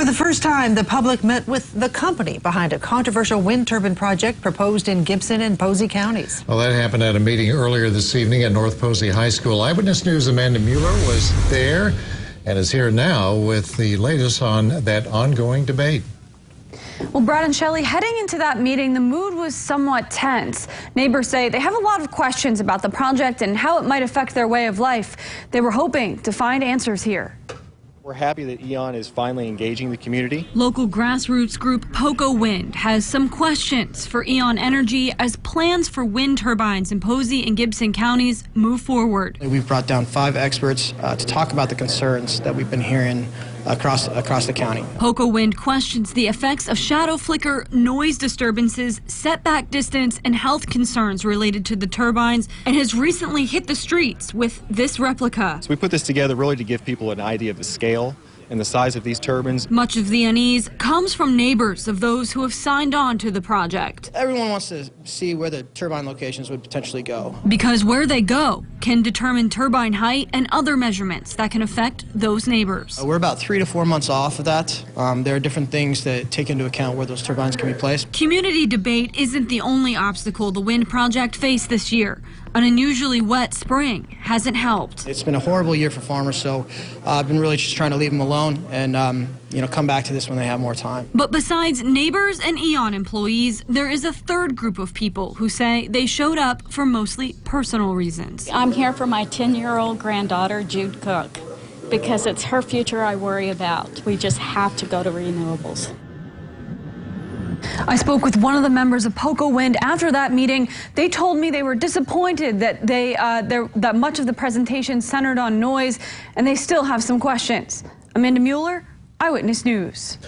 For the first time, the public met with the company behind a controversial wind turbine project proposed in Gibson and Posey counties. Well, that happened at a meeting earlier this evening at North Posey High School. Eyewitness News' Amanda Mueller was there and is here now with the latest on that ongoing debate. Well, Brad and Shelley, heading into that meeting, the mood was somewhat tense. Neighbors say they have a lot of questions about the project and how it might affect their way of life. They were hoping to find answers here. We're happy that E.ON is finally engaging the community. Local grassroots group Poco Wind has some questions for E.ON Energy as plans for wind turbines in Posey and Gibson counties move forward. We've brought down 5 experts to talk about the concerns that we've been hearing across the county. Poco Wind questions the effects of shadow flicker, noise disturbances, setback distance, and health concerns related to the turbines, and has recently hit the streets with this replica. So we put this together really to give people an idea of the scale and the size of these turbines. Much of the unease comes from neighbors of those who have signed on to the project. Everyone wants to see where the turbine locations would potentially go. Because where they go can determine turbine height and other measurements that can affect those neighbors. We're about 3 to 4 months off of that. There are different things that take into account where those turbines can be placed. Community debate isn't the only obstacle the wind project faced this year. An unusually wet spring hasn't helped. It's been a horrible year for farmers, so I've been really just trying to leave them alone and come back to this when they have more time. But besides neighbors and E.ON employees, there is a third group of people who say they showed up for mostly personal reasons. I'm here for my 10-year-old granddaughter, Jude Cook, because it's her future I worry about. We just have to go to renewables. I spoke with one of the members of Poco Wind after that meeting. They told me they were disappointed that that much of the presentation centered on noise, and they still have some questions. Amanda Mueller, Eyewitness News.